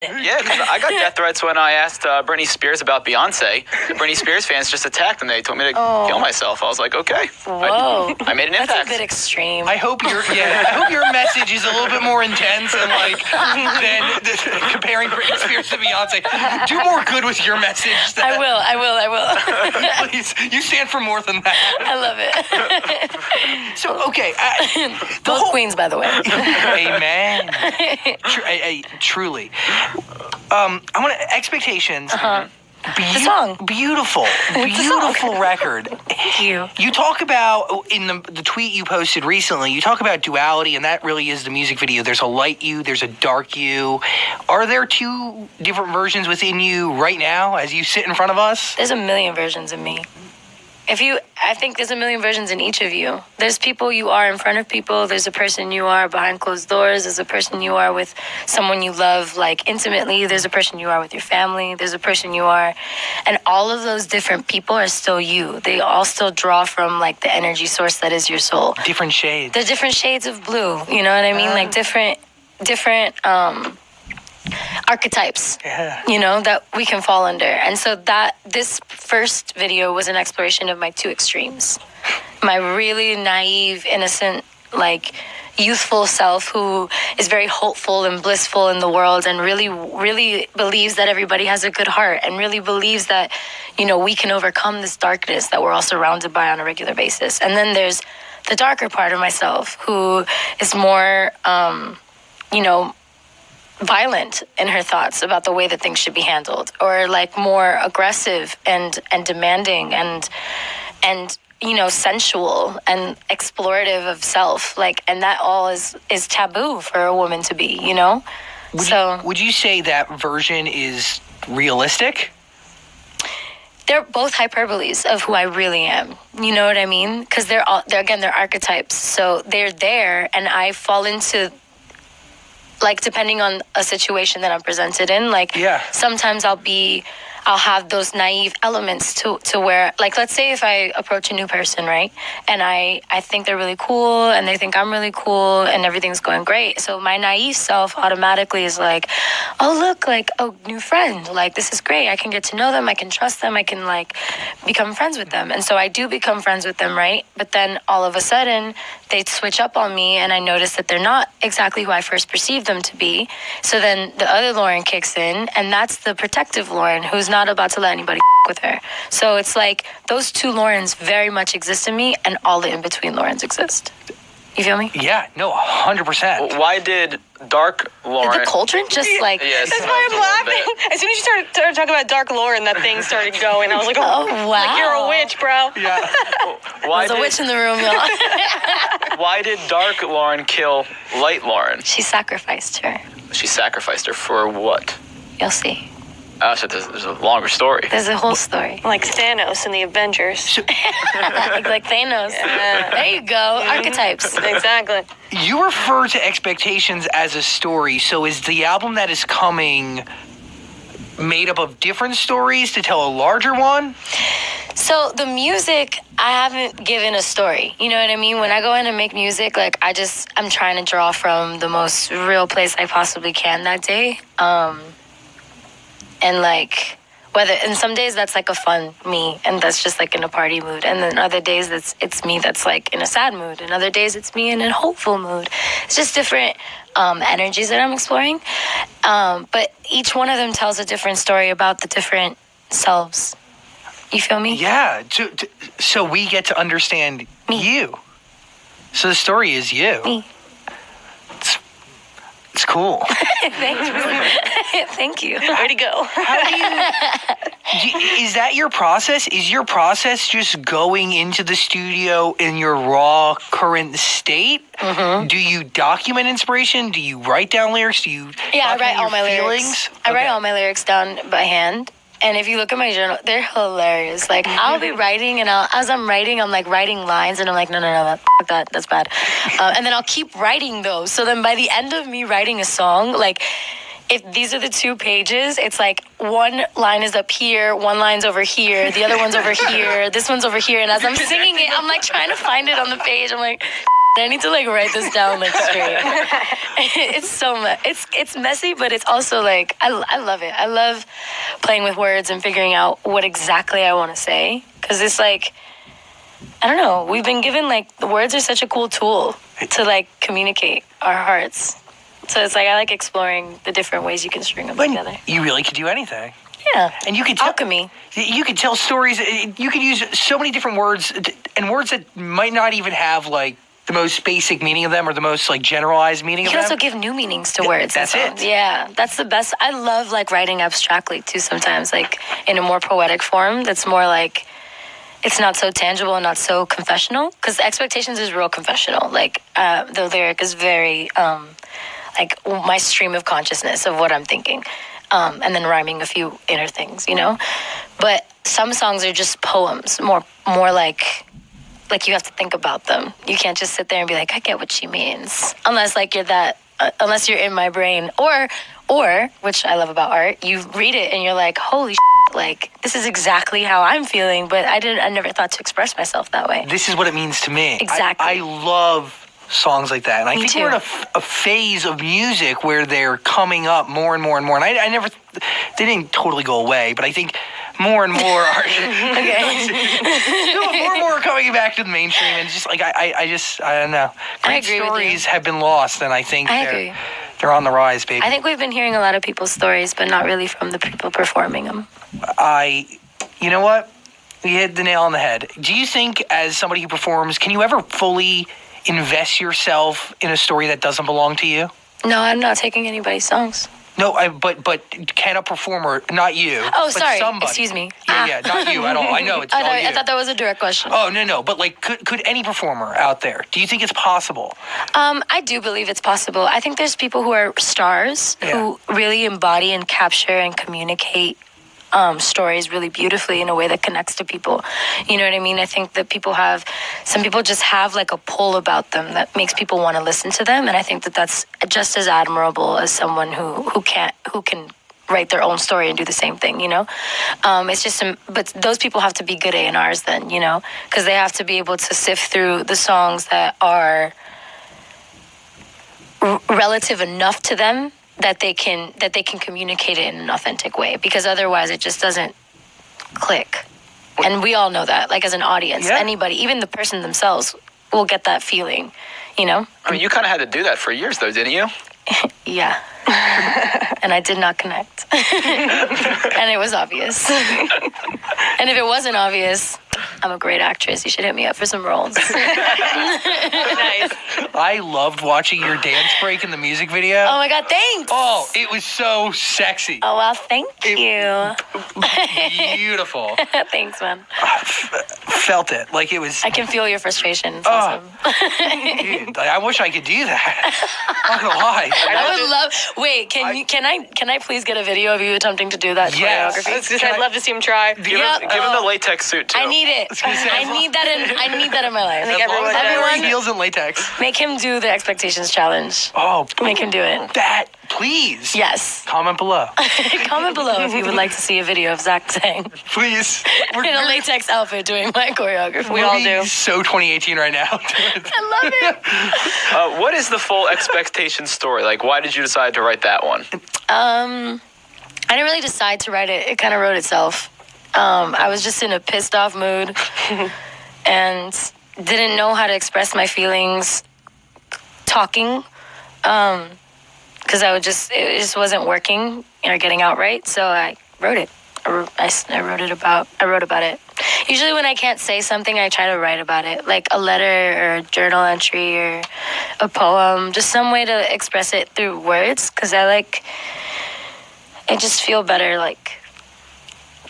Yeah, because I got death threats when I asked Britney Spears about Beyonce. The Britney Spears fans just attacked and they told me to kill myself. I was like, okay. Whoa. I made an impact. That's a bit extreme. I hope your message is a little bit more intense and than comparing Britney Spears to Beyonce. Do more good with your message. I will. Please, you stand for more than that. I love it. So, okay. Both queens, by the way. Amen. Truly. I want expectations. The song. Beautiful record. Thank you. You talk about, in the tweet you posted recently, you talk about duality, and that really is the music video. There's a light you, there's a dark you. Are there two different versions within you right now as you sit in front of us? There's a million versions of me. I think there's a million versions in each of you. There's people you are in front of people. There's a person you are behind closed doors. There's a person you are with someone you love, like, intimately. There's a person you are with your family. There's a person you are. And all of those different people are still you. They all still draw from, like, the energy source that is your soul. Different shades. They're different shades of blue. You know what I mean? Like, different archetypes, that we can fall under. And so this first video was an exploration of my two extremes. My really naive, innocent, like, youthful self who is very hopeful and blissful in the world and really, really believes that everybody has a good heart and really believes that, we can overcome this darkness that we're all surrounded by on a regular basis. And then there's the darker part of myself who is more, violent in her thoughts about the way that things should be handled, or like more aggressive and demanding and sensual and explorative of self, like, and that all is taboo for a woman to be, Would you say that version is realistic? They're both hyperboles of who I really am. You know what I mean? Because they're archetypes. So they're there, and I fall into, like, depending on a situation that I'm presented in, like, sometimes I'll have those naive elements to where, like, let's say if I approach a new person, right? And I think they're really cool and they think I'm really cool and everything's going great. So my naive self automatically is like, oh, look, like, oh, new friend. Like, this is great. I can get to know them. I can trust them. I can, like, become friends with them. And so I do become friends with them, right? But then all of a sudden they switch up on me and I notice that they're not exactly who I first perceived them to be. So then the other Lauren kicks in, and that's the protective Lauren who's not about to let anybody with her. So it's like those two Laurens very much exist in me, and all the in-between Laurens exist. You feel me? Yeah, no, 100%. Why did dark Lauren... Did the cauldron just like... Yes, that's why I'm laughing. As soon as you started talking about dark Lauren, that thing started going. I was like, oh wow. Like, you're a witch, bro. Yeah. There's a witch in the room, y'all. Why did dark Lauren kill light Lauren? She sacrificed her. She sacrificed her for what? You'll see. So there's a longer story. There's a whole story. Like Thanos in the Avengers. Like Thanos. Yeah. There you go. Archetypes. Exactly. You refer to expectations as a story, so is the album that is coming made up of different stories to tell a larger one? So the music, I haven't given a story. You know what I mean? When I go in and make music, like, I'm trying to draw from the most real place I possibly can that day. And like, and some days that's like a fun me, and that's just like in a party mood. And then other days it's me that's like in a sad mood. And other days it's me in a hopeful mood. It's just different energies that I'm exploring. But each one of them tells a different story about the different selves. You feel me? Yeah. So we get to understand you. So the story is you. Me. It's cool. Thank you. Way to go. Is that your process? Is your process just going into the studio in your raw current state? Mm-hmm. Do you document inspiration? Do you write down lyrics? Do you I write all my feelings? Lyrics. I write all my lyrics down by hand. And if you look at my journal, they're hilarious. Like, I'll be writing, and as I'm writing, I'm like writing lines, and I'm like, no, that's bad. And then I'll keep writing those. So then by the end of me writing a song, like, if these are the 2 pages, it's like one line is up here, one line's over here, the other one's over here, this one's over here. And as I'm singing it, I'm like trying to find it on the page. I'm like, I need to like write this down like straight. It's messy, but it's also like I love it. I love playing with words and figuring out what exactly I want to say, because it's like, I don't know, we've been given like the words are such a cool tool to like communicate our hearts. So it's like I like exploring the different ways you can string them together. You really could do anything. Yeah. And you could tell alchemy. You could tell stories. You could use so many different words, and words that might not even have like the most basic meaning of them or the most like generalized meaning You of can them. also give new meanings to words. That's it. Yeah, that's the best. I love like writing abstractly too sometimes, like in a more poetic form that's more like, it's not so tangible and not so confessional, because Expectations is real confessional. Like the lyric is very like my stream of consciousness of what I'm thinking, and then rhyming a few inner things, you know? But some songs are just poems, more like you have to think about them. You can't just sit there and be like, I get what she means. Unless like unless you're in my brain. Or, which I love about art, you read it and you're like, holy shit, like this is exactly how I'm feeling, but I never thought to express myself that way. This is what it means to me. Exactly. I love songs like that. And I Me think too. we're in a phase of music where they're coming up more and more and more. And I never, they didn't totally go away, but I think more and more are, more and more are coming back to the mainstream. And just like, I don't know. Great agree with stories have been lost, and I think agree. they're on the rise, baby. I think we've been hearing a lot of people's stories, but not really from the people performing them. You know what? You hit the nail on the head. Do you think, as somebody who performs, can you ever fully invest yourself in a story that doesn't belong to you? No, I'm not taking anybody's songs. No, but can a performer, not you? Oh, but sorry. somebody. Excuse me. Yeah, not you at all. I know it's all you. I thought that was a direct question. Oh, no. But like, could any performer out there? Do you think it's possible? I do believe it's possible. I think there's people who are stars who really embody and capture and communicate stories really beautifully in a way that connects to people. You know what I mean? I think that some people just have like a pull about them that makes people want to listen to them. And I think that that's just as admirable as someone who can write their own story and do the same thing, you know? It's just, but those people have to be good A&Rs then, you know? Because they have to be able to sift through the songs that are relative enough to them that they can communicate it in an authentic way, because otherwise it just doesn't click. And we all know that, like as an audience, anybody, even the person themselves will get that feeling, you know? I mean, you kind of had to do that for years, though, didn't you? Yeah. And I did not connect. And it was obvious. And if it wasn't obvious, I'm a great actress. You should hit me up for some roles. Nice. I loved watching your dance break in the music video. Oh my God, thanks. Oh, it was so sexy. Oh, well, thank you. Beautiful. Thanks, man. Felt it. Like it was. I can feel your frustration. It's awesome. Dude, I wish I could do that. Not gonna lie. I would love. Wait, can I please get a video of you attempting to do that Yes. choreography? I'd love to see him try. Give him the latex suit, too. I need it. I need that in my life. As long as everyone I'm does. wearing heels and latex. Make him do the Expectations challenge. Oh, Make him do it. that, please. Yes. Comment below. Comment below if you would like to see a video of Zach saying Please. in a latex outfit doing my choreography. We all do. So 2018 right now. I love it. What is the full Expectations story? Like, why did you decide to write that one? I didn't really decide to write it. It kind of wrote itself. I was just in a pissed off mood and didn't know how to express my feelings talking, because it just wasn't working or getting out right. So I wrote it. I wrote about it. Usually when I can't say something, I try to write about it, like a letter or a journal entry or a poem, just some way to express it through words, because I just feel better, like,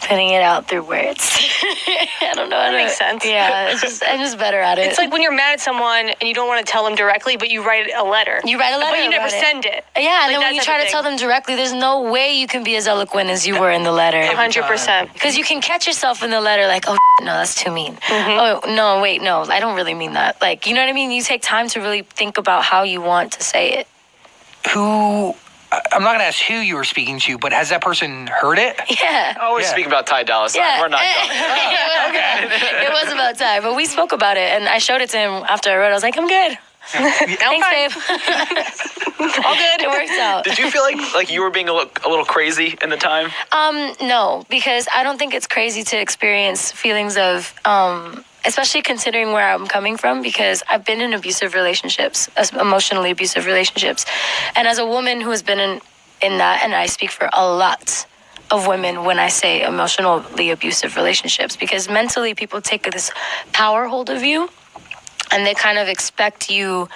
putting it out through words. I don't know how That makes sense. Yeah, I'm just better at it. It's like when you're mad at someone and you don't want to tell them directly, but you write a letter. You write a letter, but you never about it. send it. Yeah, and then Like when you that try type to of tell them directly, there's no way you can be as eloquent as you were in the letter. 100%. Because you can catch yourself in the letter like, oh, no, that's too mean. Oh, no, wait, no, I don't really mean that. Like, you know what I mean? You take time to really think about how you want to say it. I'm not going to ask who you were speaking to, but has that person heard it? Yeah. Oh, we're speaking about Ty Dolla $ign. Yeah. We're not done. It was about time, but we spoke about it, and I showed it to him after I wrote. I was like, I'm good. Thanks, babe. All good. It works out. Did you feel like you were being a little crazy in the time? No, because I don't think it's crazy to experience feelings of, especially considering where I'm coming from, because I've been in abusive relationships, emotionally abusive relationships. And as a woman who has been in that, and I speak for a lot of women when I say emotionally abusive relationships, because mentally people take this power hold of you and they kind of expect you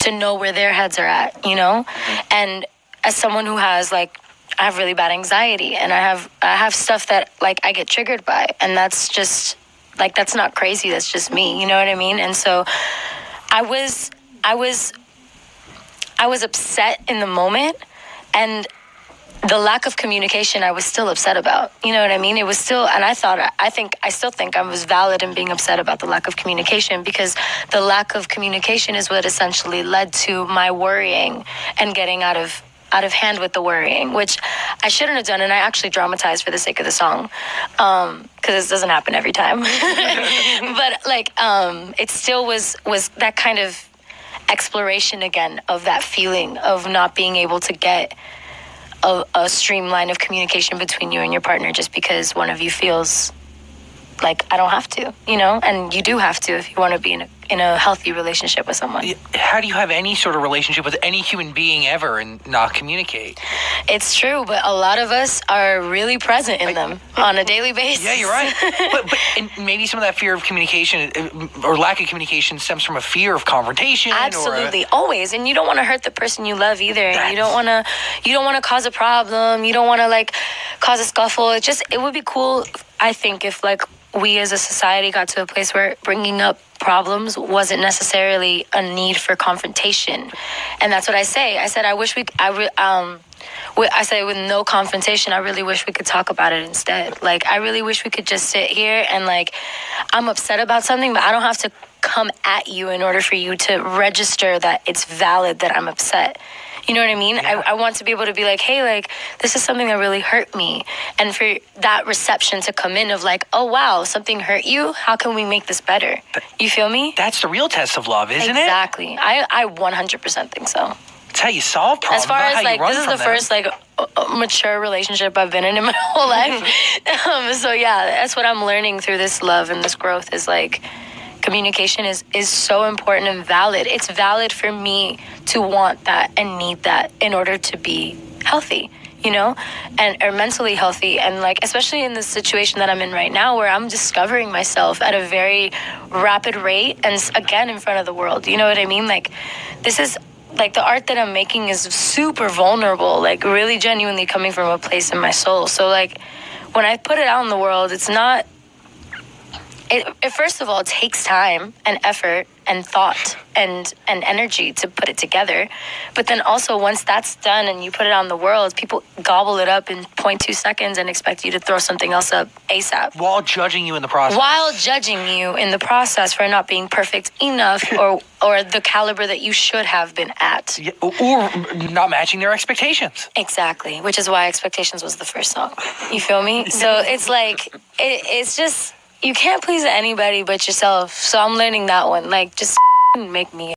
to know where their heads are at, you know? And as someone who has I have really bad anxiety, and I have stuff that I get triggered by, and that's just that's not crazy, that's just me, you know what I mean? And so I was upset in the moment, and the lack of communication I was still upset about. You know what I mean? It was still, and I still think I was valid in being upset about the lack of communication, because the lack of communication is what essentially led to my worrying and getting out of hand with the worrying, which I shouldn't have done, and I actually dramatized for the sake of the song, because this doesn't happen every time. But it still was that kind of exploration again of that feeling of not being able to get a streamline of communication between you and your partner, just because one of you feels like I don't have to, you know, and you do have to if you want to be in a healthy relationship with someone. How do you have any sort of relationship with any human being ever and not communicate? It's true, but a lot of us are really present in them on a daily basis. Yeah, you're right. but and maybe some of that fear of communication or lack of communication stems from a fear of confrontation. Absolutely, always. And you don't want to hurt the person you love either. And you don't want to cause a problem. You don't want to cause a scuffle. It would be cool, I think, if we as a society got to a place where bringing up problems wasn't necessarily a need for confrontation. And that's what I say. I said, I say with no confrontation, I really wish we could talk about it instead. I really wish we could just sit here and I'm upset about something, but I don't have to come at you in order for you to register that it's valid that I'm upset. You know what I mean? Yeah. I want to be able to be hey, this is something that really hurt me. And for that reception to come in of oh, wow, something hurt you? How can we make this better? You feel me? That's the real test of love, isn't it? Exactly. I 100% think so. It's how you solve problems. As far as this is the first mature relationship I've been in my whole life. So yeah, that's what I'm learning through this love and this growth is communication is so important and valid. It's valid for me to want that and need that in order to be healthy, you know, or mentally healthy. And especially in the situation that I'm in right now, where I'm discovering myself at a very rapid rate and again in front of the world. You know what I mean? This is the art that I'm making is super vulnerable, really genuinely coming from a place in my soul. So when I put it out in the world, it's not, it first of all takes time and effort and thought and energy to put it together. But then also once that's done and you put it out in the world, people gobble it up in 0.2 seconds and expect you to throw something else up ASAP. While judging you in the process. While judging you in the process for not being perfect enough or the caliber that you should have been at. Yeah, or not matching their expectations. Exactly, which is why Expectations was the first song. You feel me? So it's it's just, you can't please anybody but yourself. So I'm learning that one. Just make me